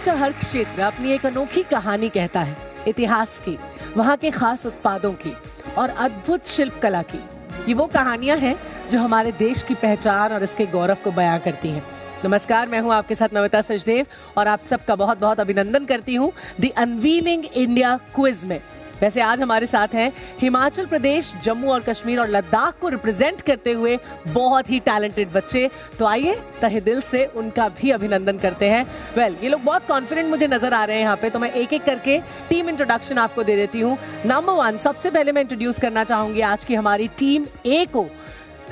का हर क्षेत्र अपनी एक अनोखी कहानी कहता है, इतिहास की, वहाँ के खास उत्पादों की और अद्भुत शिल्पकला की। ये वो कहानियाँ हैं जो हमारे देश की पहचान और इसके गौरव को बयां करती हैं। नमस्कार, मैं हूं आपके साथ नमिता सचदेव और आप सबका बहुत बहुत अभिनंदन करती हूं द अनवीलिंग इंडिया क्विज में। वैसे आज हमारे साथ हैं हिमाचल प्रदेश, जम्मू और कश्मीर और लद्दाख को रिप्रेजेंट करते हुए बहुत ही टैलेंटेड बच्चे। तो आइए तहे दिल से उनका भी अभिनंदन करते हैं। ये लोग बहुत कॉन्फिडेंट मुझे नजर आ रहे हैं यहाँ पे, तो मैं एक एक करके टीम इंट्रोडक्शन आपको दे देती हूँ। नंबर 1, सबसे पहले मैं इंट्रोड्यूस करना चाहूंगी आज की हमारी टीम ए को।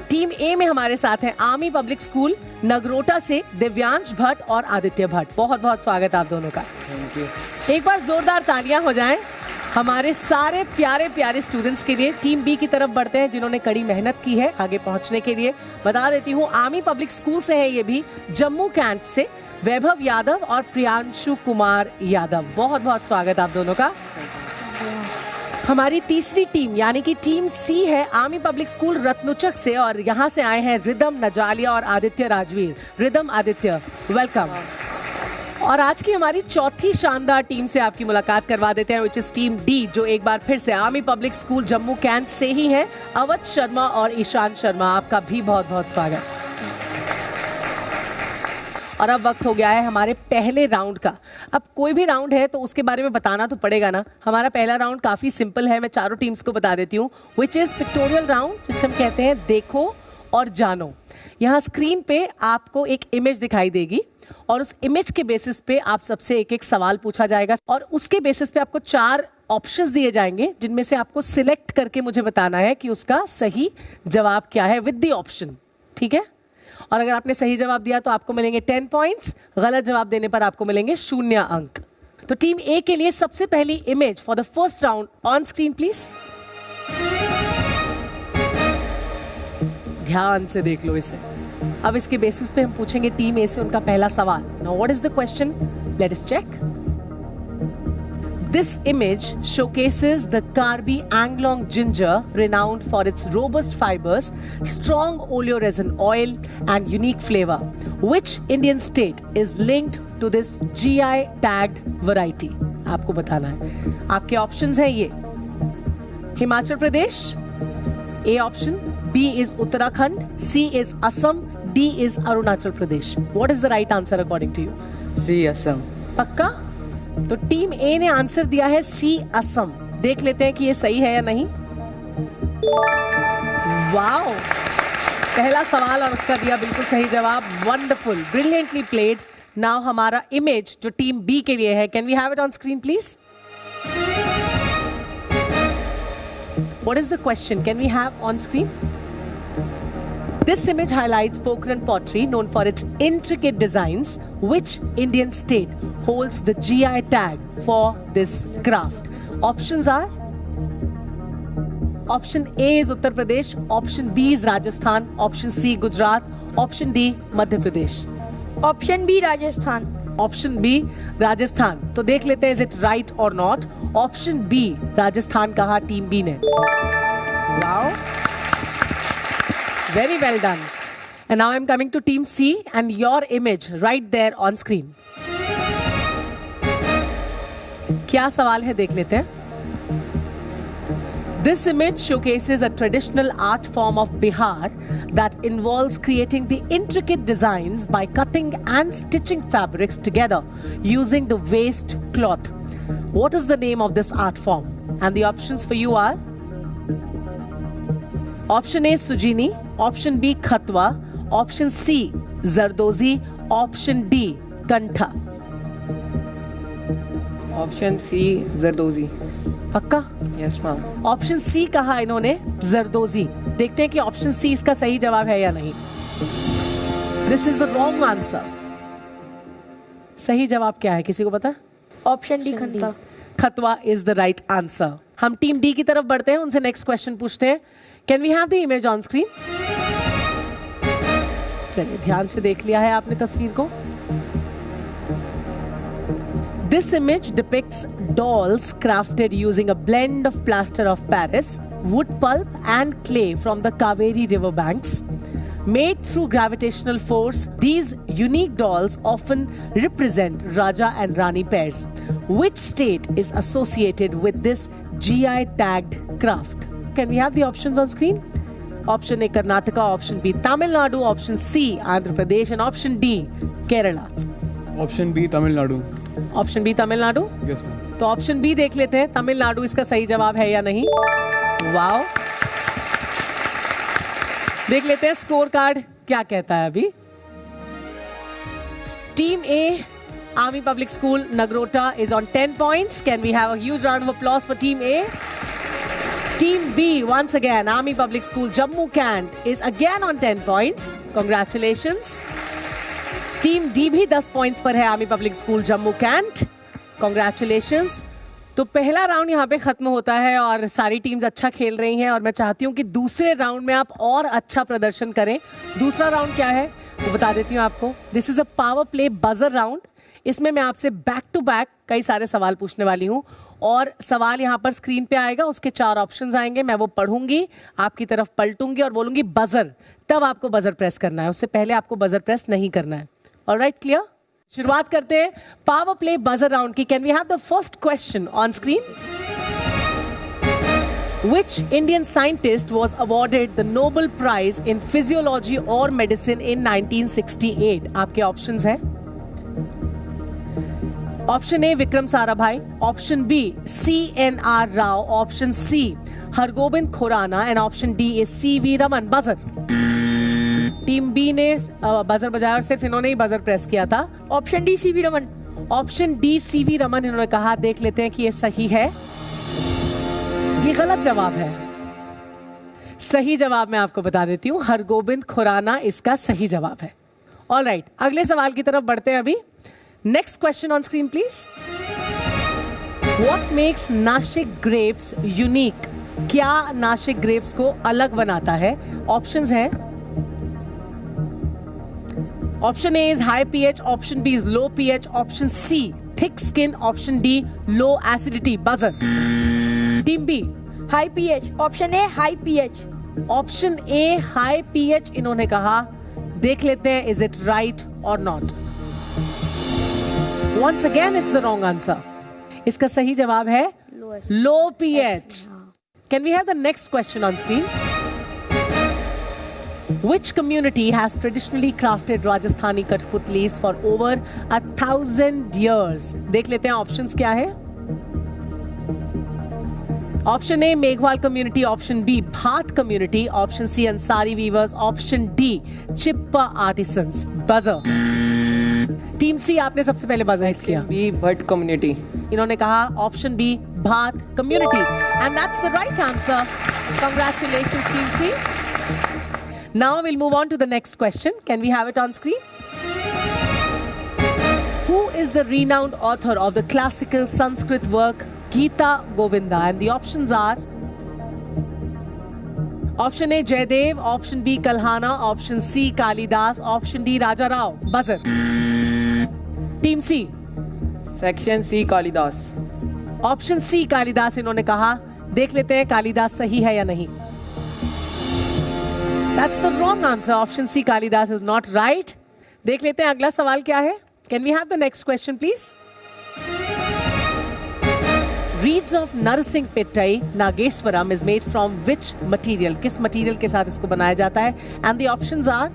टीम ए में हमारे साथ हैं आर्मी पब्लिक स्कूल नगरोटा से दिव्यांश भट्ट और आदित्य भट्ट। बहुत बहुत स्वागत आप दोनों का। Thank you. एक बार जोरदार तालियां हो जाएं हमारे सारे प्यारे प्यारे स्टूडेंट्स के लिए। टीम बी की तरफ बढ़ते हैं जिन्होंने कड़ी मेहनत की है आगे पहुंचने के लिए। बता देती हूँ आर्मी पब्लिक स्कूल से है ये भी, जम्मू कैंट से वैभव यादव और प्रियांशु कुमार यादव। बहुत बहुत स्वागत आप दोनों का। हमारी तीसरी टीम यानी कि टीम सी है आर्मी पब्लिक स्कूल रत्नुचक से और यहाँ से आए हैं रिदम नजालिया और आदित्य राजवीर। रिदम, आदित्य, वेलकम। और आज की हमारी चौथी शानदार टीम से आपकी मुलाकात करवा देते हैं, विच इज टीम डी, जो एक बार फिर से army public school Jammu cantt से ही है। अवध शर्मा और ईशान शर्मा, आपका भी बहुत बहुत स्वागत। और अब वक्त हो गया है हमारे पहले राउंड का। अब कोई भी राउंड है तो उसके बारे में बताना तो पड़ेगा ना। हमारा पहला राउंड काफी सिंपल है, मैं चारों टीम्स को बता देती हूँ, विच इज पिक्टोरियल राउंड, जिसे हम कहते हैं देखो और जानो। यहाँ स्क्रीन पे आपको एक इमेज दिखाई देगी और उस इमेज के बेसिस पे आप सबसे एक एक सवाल पूछा जाएगा और उसके बेसिस पे आपको 4 ऑप्शंस दिए जाएंगे जिनमें से आपको सिलेक्ट करके मुझे बताना है कि उसका सही जवाब क्या है विद द ऑप्शन। ठीक है? और अगर आपने सही जवाब दिया तो आपको मिलेंगे 10 पॉइंट्स, गलत जवाब देने पर आपको मिलेंगे 0 अंक। तो टीम ए के लिए सबसे पहली image for the first round on screen please. ध्यान से देख लो इसे। अब इसके बेसिस पे हम पूछेंगे टीम ए से उनका पहला सवाल। Now what is the question? Let us check. This image showcases the Karbi Anglong ginger, renowned for its robust fibers, strong oleoresin oil, and unique flavor. Which Indian state is linked to this GI tagged variety? आपको बताना है। आपके options हैं ये: Himachal Pradesh, A option, B is Uttarakhand, C is Assam, D is Arunachal Pradesh. What is the right answer according to you? C Assam. पक्का? तो team ए ने answer दिया है सी असम। देख लेते हैं कि ये सही है या नहीं। वाओ, पहला सवाल और उसका दिया बिल्कुल सही जवाब। Wonderful, brilliantly played. नाउ हमारा इमेज जो टीम बी के लिए है, can we have it on screen please? What is the question? Can we have on screen? This image highlights Pokhran pottery, known for its intricate designs. Which Indian state holds the GI tag for this craft? Options are: Option A is Uttar Pradesh, Option B is Rajasthan, Option C Gujarat, Option D Madhya Pradesh. Option B Rajasthan. Option B Rajasthan. तो देख लेते हैं is it right or not. Option B Rajasthan कहा team B ने। Wow. Very well done. And now I'm coming to Team C and your image right there on screen. क्या सवाल है देख लेते हैं। This image showcases a traditional art form of Bihar that involves creating the intricate designs by cutting and stitching fabrics together using the waste cloth. What is the name of this art form? And the options for you are: Option A Sujini, Option B Khatwa, Option C Zardozi, Option D Kantha. Option C जरदोजी। पक्का? Yes ma'am. Option C कहा इन्होंने, जरदोजी। देखते हैं कि option C इसका सही जवाब है या नहीं। This is the wrong answer. सही जवाब क्या है, किसी को पता? ऑप्शन डी खंता। खतवा इज द राइट आंसर। हम टीम डी की तरफ बढ़ते हैं, उनसे नेक्स्ट क्वेश्चन पूछते हैं। Can we have the image on screen? चलिए, ध्यान से देख लिया है आपने तस्वीर को। This image depicts dolls crafted using a blend of plaster of Paris, wood pulp and clay from the Kaveri river banks. Made through gravitational force, these unique dolls often represent Raja and Rani pairs. Which state is associated with this GI tagged craft? Can we have the options on screen? Option A Karnataka, option B Tamil Nadu, option C Andhra Pradesh, and option D Kerala. Option B Tamil Nadu. Option B Tamil Nadu. Yes ma'am. तो option B देख लेते हैं, तमिलनाडु इसका सही जवाब है या नहीं. वाओ. देख लेते हैं स्कोर कार्ड क्या कहता है अभी. Team A Army Public School Nagrota is on 10 points. Can we have a huge round of applause for Team A? Team B, once again, Army Public School Jammu Cant is again on 10 points. Congratulations. Team D भी 10 points पर है Army Public School Jammu Cant. Congratulations. तो पहला round यहाँ पे खत्म होता है और सारी टीम्स अच्छा खेल रही हैं और मैं चाहती हूँ कि दूसरे राउंड में आप और अच्छा प्रदर्शन करें. दूसरा राउंड क्या है वो बता देती हूँ आपको. This is a power play buzzer round. इसमें मैं आपसे बैक टू बैक कई सारे सवाल पूछने वाली हूँ और सवाल यहाँ पर स्क्रीन पे आएगा. उसके 4 ऑप्शंस आएंगे. मैं वो पढ़ूंगी, आपकी तरफ पलटूंगी और बोलूंगी बजर. तब आपको बजर प्रेस करना है, उससे पहले आपको बजर प्रेस नहीं करना है. Alright, clear? शुरुआत करते हैं पावर प्ले बजर राउंड की. Can we have the first question on screen? Which Indian scientist was awarded the Nobel Prize in Physiology or Medicine in 1968? आपके ऑप्शंस हैं. Option A Vikram Sarabhai, option B CNR Rao, option C Hargobind Khorana and option D is CV Raman. Buzzer. Team B ने buzzer बजाया और सिर्फ इन्होंने ही buzzer press किया था. Option D CV Raman. Option D CV Raman इन्होंने कहा. देख लेते हैं कि ये सही है. ये गलत जवाब है. सही जवाब मैं आपको बता देती हूँ, हरगोबिंद खुराना इसका सही जवाब है. ऑलराइट, अगले सवाल की तरफ बढ़ते हैं अभी. Next question on screen, please. What makes Nashik grapes unique? क्या नाशिक ग्रेप्स को अलग बनाता है? ऑप्शंस हैं. Option A is high pH, option B is low pH, option C thick skin, option D low acidity. Buzzer. Team B. High pH. Option A high pH. Option A high pH इन्होंने कहा. देख लेते हैं is it right और not. Once again, it's the wrong answer. इसका सही जवाब है low pH. Can we have the next question on screen? Which community has traditionally crafted Rajasthani Kathputlis for over 1,000 years? देख लेते हैं ऑप्शंस क्या है. Option A Meghwal community, option B Bhat community, option C Ansari weavers, option D Chhipa artisans. Buzzer. Team C आपने सबसे पहले buzzer hit किया. B Bhatt community. इन्होंने कहा option B Bhat community and that's the right answer. Congratulations team C. Now will move on to the next question. Can we have it on screen? Who is the renowned author of the classical Sanskrit work Gita Govinda? And the options are option A Jaydev, option B Kalhana, option C Kalidas, option D Raja Rao. Buzzer. Team C. Section C Kalidas. Option C Kalidas इन्होंने कहा. देख लेते हैं कालिदास सही है या नहीं. That's the wrong answer. Option C Kalidas is not right. देख लेते हैं अगला सवाल क्या है. Can we have the next question please? Reeds of Narsingh Pettai Nageswaram is made from which material? किस मटेरियल के साथ इसको बनाया जाता है? And the options are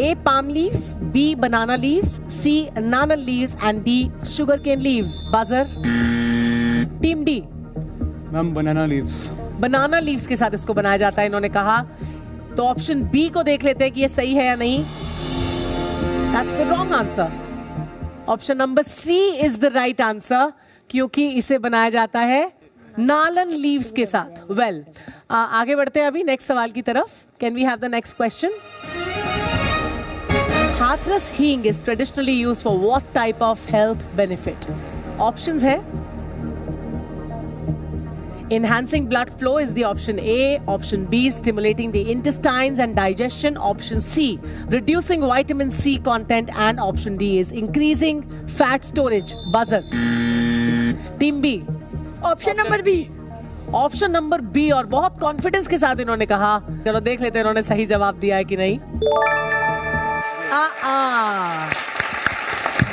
A palm leaves, B banana leaves, C nanal leaves and D sugarcane leaves. Buzzer. Team D. Ma'am banana leaves. Banana leaves के साथ इसको बनाया जाता है इन्होंने कहा. तो ऑप्शन बी को देख लेते हैं कि ये सही है या नहीं. That's the wrong answer. Option number C is the right answer क्योंकि इसे बनाया जाता है नालन लीव्स के साथ. वेल, आगे बढ़ते हैं अभी नेक्स्ट सवाल की तरफ. Can we have the next question? Hathras hing is traditionally used for what type of health benefit? Options है. Enhancing blood flow is the option A. Option B, stimulating the intestines and digestion. Option C, reducing vitamin C content. And option D is increasing fat storage. Buzzer. Team B. Option number B. Option number B, और बहुत confidence के साथ इन्होंने कहा। चलो देख लेते हैं इन्होंने सही जवाब दिया है कि नहीं।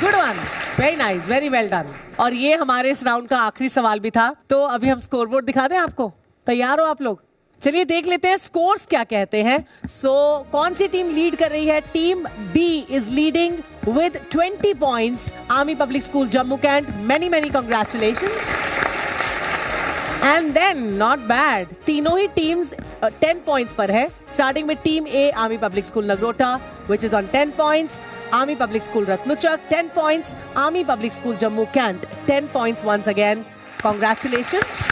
Good one, very nice, very well done. और ये हमारे इस राउंड का आखिरी सवाल भी था। तो अभी हम स्कोरबोर्ड दिखा दें आपको, तैयार हो आप लोग? चलिए देख लेते हैं स्कोर्स क्या कहते हैं। कौन सी टीम लीड कर रही है? Team B is leading with 20 points. Army public school Jammu cantt, many congratulations. And then not bad, तीनों ही टीम्स 10 पॉइंट्स पर है। स्टार्टिंग में team A army public school Nagrota which is on 10 points, army public school Ratnuchak 10 points, army public school Jammu cantt 10 points once again, congratulations.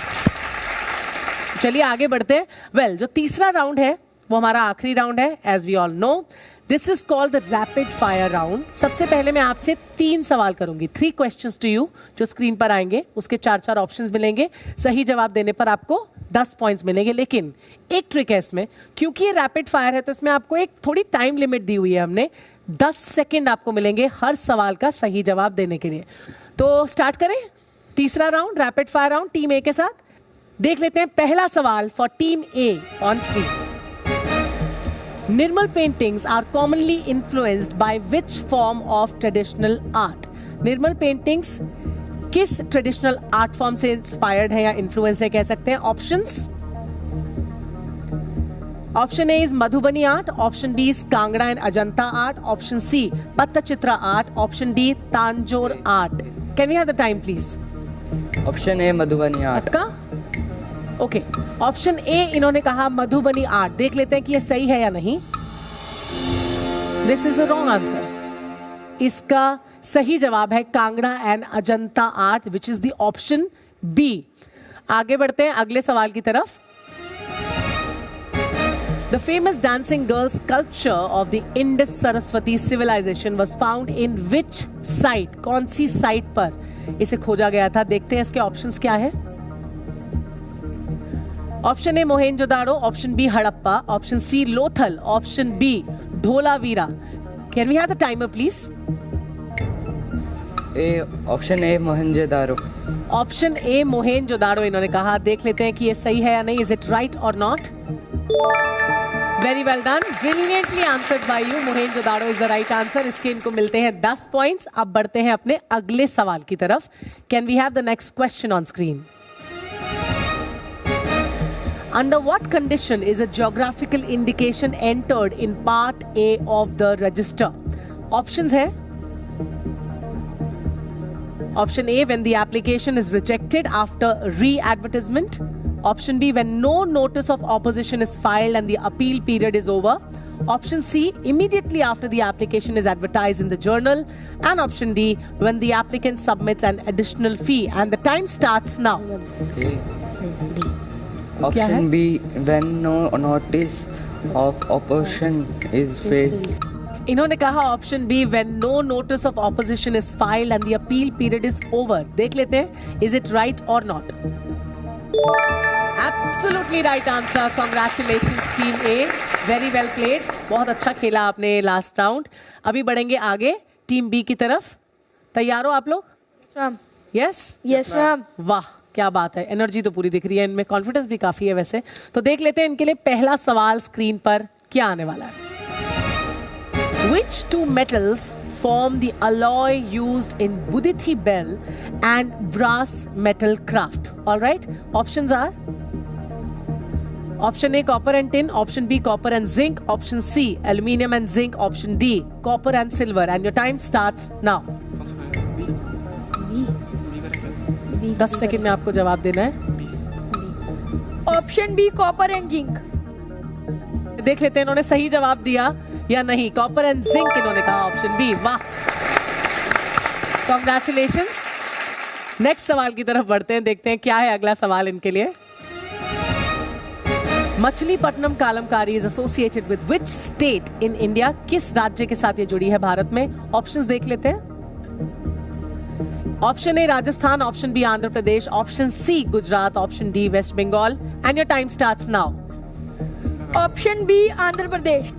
चलिए आगे बढ़ते हैं। Well, जो तीसरा राउंड है वो हमारा आखिरी राउंड है, as we all know. This is called the rapid fire round. सबसे पहले मैं आपसे 3 सवाल करूंगी, 3 क्वेश्चंस टू यू, जो स्क्रीन पर आएंगे। उसके 4 ऑप्शंस मिलेंगे। सही जवाब देने पर आपको 10 पॉइंट्स मिलेंगे। लेकिन एक ट्रिक है इसमें, क्योंकि ये रैपिड फायर है तो इसमें आपको एक थोड़ी टाइम लिमिट दी हुई है हमने। 10 सेकेंड आपको मिलेंगे हर सवाल का सही जवाब देने के लिए। तो स्टार्ट करें तीसरा round, rapid fire round team A के साथ। देख लेते हैं पहला सवाल for team A on screen. Nirmal paintings are commonly influenced by which form of traditional art? Nirmal paintings किस ट्रेडिशनल आर्ट फॉर्म से इंस्पायर्ड है या इन्फ्लुएंस्ड है, कह सकते हैं? Options, option A is Madhubani art, option B is Kangra and Ajanta art, option C Pattachitra art, option D Tanjore art. Can we have the time please? Option A Madhubani art का okay, option A इन्होंने कहा मधुबनी आर्ट। देख लेते हैं कि ये सही है या नहीं। This is the wrong answer. इसका सही जवाब है Kangra and Ajanta art, which is the option B. आगे बढ़ते हैं अगले सवाल की तरफ। The famous dancing girl sculpture of the Indus Saraswati civilization was found in which site? कौन सी साइट पर इसे खोजा गया था? देखते हैं इसके ऑप्शंस क्या है। Option A Mohenjodaro, option B Harappa, option C Lothal, option B Dholavira. Can we have the timer please? Option A Mohenjodaro. Option A Mohenjodaro इन्होंने कहा। देख लेते हैं कि ये सही है या नहीं। इज इट राइट और not? Very well done, brilliantly answered by you. Mohenjodaro is the right answer. इसके इनको मिलते हैं 10 पॉइंट्स। अब बढ़ते हैं अपने अगले सवाल की तरफ। Can we have the next question on screen? Under what condition is a geographical indication entered in part A of the register? Options है. Option A, when the application is rejected after re-advertisement. Option B, when no notice of opposition is filed and the appeal period is over. Option C, immediately after the application is advertised in the journal. And option D, when the applicant submits an additional fee. And the time starts now. Okay. Option B, when no notice of opposition is filed. इन्होंने कहा option B, when no notice of opposition is filed and the appeal period is over. देख लेते हैं, is it right or not? Absolutely right answer. Congratulations team A. Very well played. बहुत अच्छा खेला आपने last round. अभी बढ़ेंगे आगे टीम बी की तरफ। तैयार हो आप लोग? Yes yes ma'am. वाह क्या बात है, एनर्जी तो पूरी दिख रही है इनमें, कॉन्फिडेंस भी काफी है वैसे। तो देख लेते हैं इनके लिए पहला सवाल स्क्रीन पर क्या आने वाला है। Which two metals form the alloy used in Budithi bell and brass metal craft? All right, options are option A copper and tin, option B copper and zinc, option C aluminium and zinc, option D copper and silver. And your time starts now. 10 second में आपको जवाब देना है। Option B copper and zinc. देख लेते हैं इन्होंने सही जवाब दिया या नहीं। कॉपर एंड जिंक इन्होंने कहा, ऑप्शन बी। वाह, कांग्रेचुलेशंस। नेक्स्ट सवाल की तरफ बढ़ते हैं, देखते हैं क्या है अगला सवाल इनके लिए। Machilipatnam Kalamkari is associated with which state in India? किस राज्य के साथ ये जुड़ी है भारत में? ऑप्शंस देख लेते हैं। Option A Rajasthan, option B Andhra Pradesh, option C Gujarat, option D West Bengal. And your time starts now. Option B Andhra Pradesh.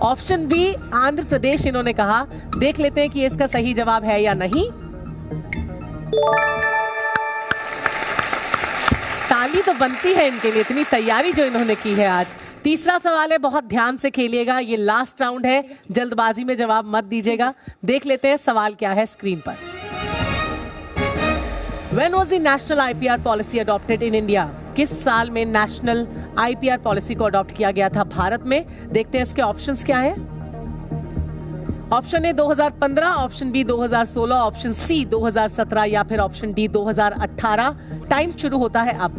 Option B Andhra Pradesh इन्होंने कहा। देख लेते हैं कि इसका सही जवाब है या नहीं। ताली तो बनती है इनके लिए, इतनी तैयारी जो इन्होंने की है आज। तीसरा सवाल है, बहुत ध्यान से खेलिएगा, ये लास्ट राउंड है, जल्दबाजी में जवाब मत दीजिएगा। देख लेते हैं सवाल क्या है स्क्रीन पर। When was the national IPR policy adopted in India? किस साल में नेशनल IPR पॉलिसी को अडॉप्ट किया गया था भारत में? देखते हैं इसके ऑप्शंस क्या है। Option A 2015, option B 2016, option C 2017 या फिर ऑप्शन डी 2018। टाइम शुरू होता है अब।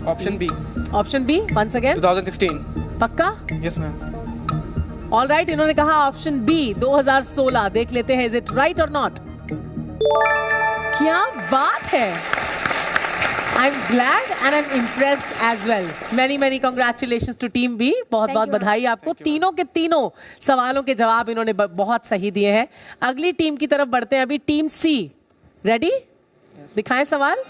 Option B. Option B once again 2016। पक्का? Yes ma'am. ऑल राइट, इन्होंने कहा ऑप्शन बी 2016। देख लेते हैं इज इट राइट और नॉट। क्या बात है, I am glad and I am impressed as well. Many congratulations to team B. बहुत बहुत बधाई आपको। तीनों के तीनों सवालों के जवाब इन्होंने बहुत सही दिए हैं। अगली टीम की तरफ बढ़ते हैं। अभी टीम सी रेडी? दिखाएं सवाल।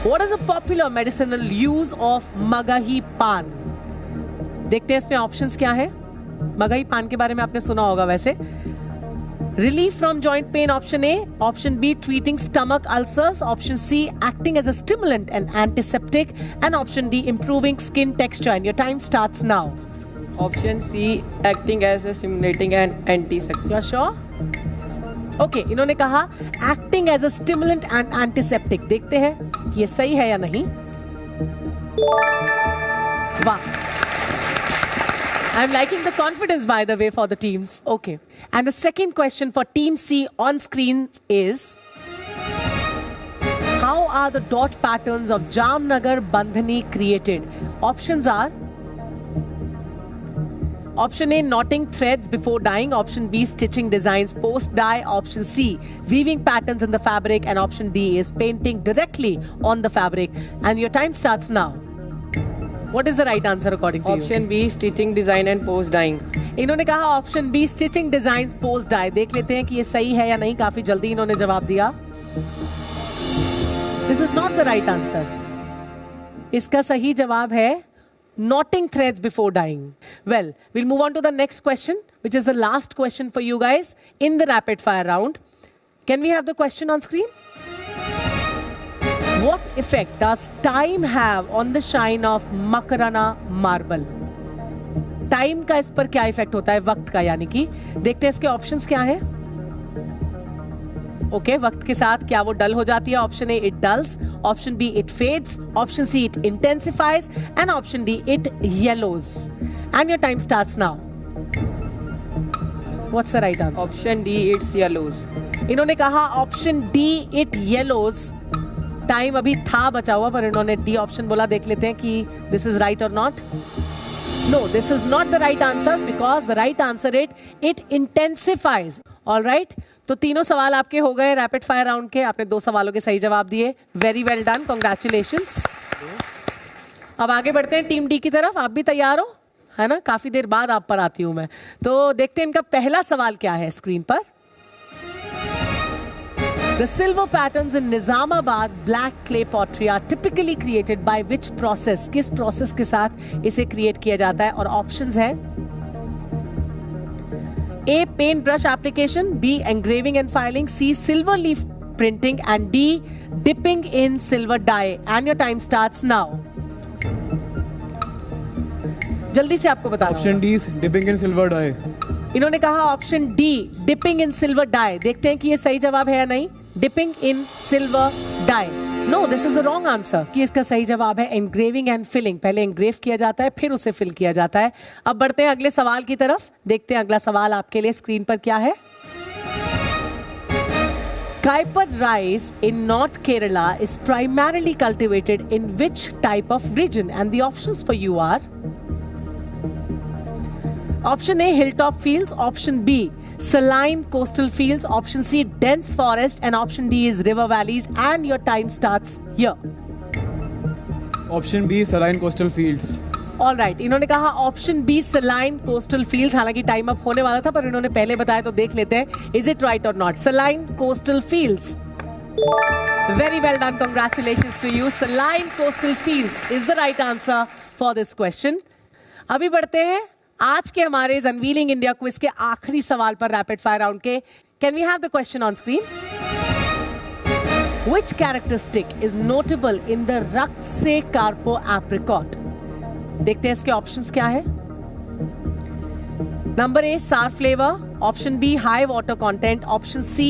What is a popular medicinal use of Magahi पान? देखते हैं इसमें ऑप्शंस क्या है। मगही पान के बारे में आपने सुना होगा वैसे। Relief from joint pain, option A. Option B, treating stomach ulcers. Option C, acting as a stimulant and antiseptic. And option D, improving skin texture. And your time starts now. Option C, acting as a stimulating and antiseptic. You're sure? Okay, इन्होंने कहा acting as a stimulant and antiseptic. देखते हैं कि ये सही है या नहीं। वाह, I'm liking the confidence, by the way, for the teams. Okay. And the second question for Team C on screen is, how are the dot patterns of Jamnagar Bandhani created? Options are, option A, knotting threads before dyeing. Option B, stitching designs post dye. Option C, weaving patterns in the fabric. And option D is painting directly on the fabric. And your time starts now. What is the right answer according to you? Option B, stitching design and post dyeing. इन्होंने कहा option B, stitching design post dye. देख लेते हैं कि ये सही है या नहीं। काफी जल्दी इन्होंने जवाब दिया। This is not the right answer. इसका सही जवाब है knotting threads before dyeing. Well, we'll move on to the next question, which is the last question for you guys in the rapid fire round. Can we have the question on screen? What effect does time have on the shine of Makarana marble? Time का इस पर क्या effect होता है, वक्त का यानी कि। देखते हैं इसके ऑप्शंस क्या है। ओके, वक्त के साथ क्या वो डल हो जाती है? Option A, it dulls. Option B, it fades. Option C, it intensifies. And option D, it yellows. And your time starts now. What's the right answer? Option D, it's yellows. इन्होंने कहा option D, it yellows. Time अभी था बचा हुआ, पर इन्होंने D option बोला। देख लेते हैं कि दिस इज राइट और not. No, this is not the right answer because the right answer it intensifies. All right? तो तीनों सवाल आपके हो गए रैपिड फायर राउंड के। आपने 2 सवालों के सही जवाब दिए। Very well done, congratulations. अब आगे बढ़ते हैं टीम डी की तरफ। आप भी तैयार हो, है ना? काफी देर बाद आप पर आती हूं मैं। तो देखते हैं इनका पहला सवाल क्या है स्क्रीन पर। The silver patterns in Nizamabad black clay pottery are typically created by which process? किस प्रोसेस के साथ इसे क्रिएट किया जाता है? और ऑप्शंस है A, paint brush application, B, engraving and filing, C, silver leaf printing, and D, dipping in silver dye. And your time starts now. जल्दी से आपको बता रहा हूं। Option D, dipping in silver dye. इन्होंने कहा option D, dipping in silver dye. देखते हैं कि ये सही जवाब है या नहीं। Dipping in silver dye. No, this is a wrong answer. कि इसका सही जवाब है एनग्रेविंग एंड फिलिंग। पहले एनग्रेव किया जाता है, फिर उसे फिल किया जाता है। अब बढ़ते हैं अगले सवाल की तरफ। देखते हैं अगला सवाल आपके लिए स्क्रीन पर क्या है। Kaipat rice in North Kerala is primarily cultivated in which type of region? And the options for you are option A, hilltop fields. Option B, saline coastal fields. Option C, dense forest. And option D is river valleys. And your time starts here. Option B, saline coastal fields. All right, इन्होंने कहा option B, saline coastal fields. हालांकि time up होने वाला था, पर इन्होंने पहले बताया, तो देख लेते हैं इज इट राइट और not. Saline coastal fields. Very well done, congratulations to you. Saline coastal fields is the right answer for this question. अभी बढ़ते हैं आज के हमारे इस अनवीलिंग इंडिया क्विज के आखिरी सवाल पर रैपिड फायर राउंड के। Can we have the question on screen? Which characteristic is notable in the रक्त से कार्पो apricot? देखते हैं इसके ऑप्शंस क्या है. Number A sour flavor, option B high water content, option C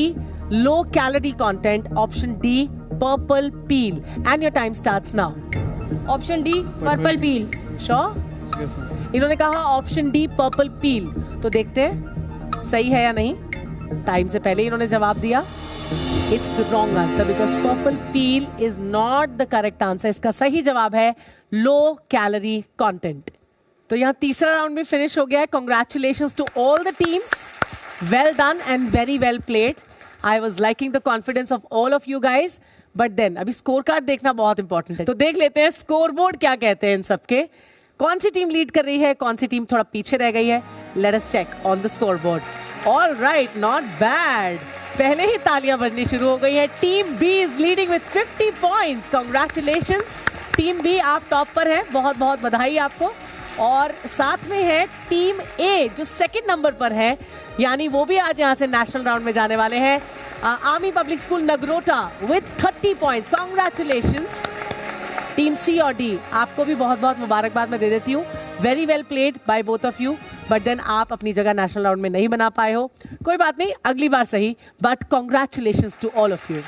low calorie content, option D purple peel. And your time starts now. Option D purple peel. Sure? Yes, ma'am. इन्होंने कहा option D purple पील. तो देखते हैं सही है या नहीं. Time से पहले इन्होंने जवाब दिया. It's the wrong answer because purple peel is not the correct answer. इसका सही जवाब है low calorie content. तो यहाँ तीसरा राउंड भी फिनिश हो गया है. Congratulations to all the teams. Well done and very well played. I was liking the confidence of all of you guys. But then अभी स्कोर कार्ड देखना बहुत इंपॉर्टेंट है. तो देख लेते हैं स्कोर बोर्ड क्या कहते हैं इन सबके. कौन सी टीम लीड कर रही है, कौन सी टीम थोड़ा पीछे रह गई है. Let us check on the scoreboard. All right, not bad. पहले ही तालियां बजनी शुरू हो गई है. Team B is leading with 50 points. Congratulations team B, आप टॉप पर हैं. बहुत बहुत बधाई आपको. और साथ में है टीम ए जो सेकंड नंबर पर है, यानी वो भी आज यहाँ से नेशनल राउंड में जाने वाले हैं. Army public school Nagrota with 30 points. Congratulations. Team C और डी, आपको भी बहुत बहुत मुबारकबाद मैं दे देती हूँ. Very well played by both of you. But then आप अपनी जगह नेशनल राउंड में नहीं बना पाए हो. कोई बात नहीं, अगली बार सही. But congratulations to all of you.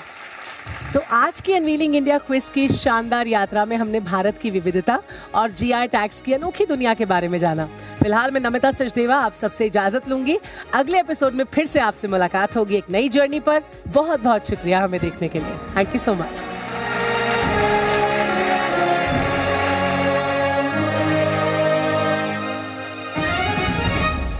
तो आज की अनवीलिंग इंडिया क्विज की शानदार यात्रा में हमने भारत की विविधता और जीआई टैग्स की अनोखी दुनिया के बारे में जाना. फिलहाल मैं नमिता सचदेवा आप सबसे इजाजत लूंगी. अगले एपिसोड में फिर से आपसे मुलाकात होगी एक नई जर्नी पर. बहुत बहुत शुक्रिया हमें देखने के लिए. Thank you so much.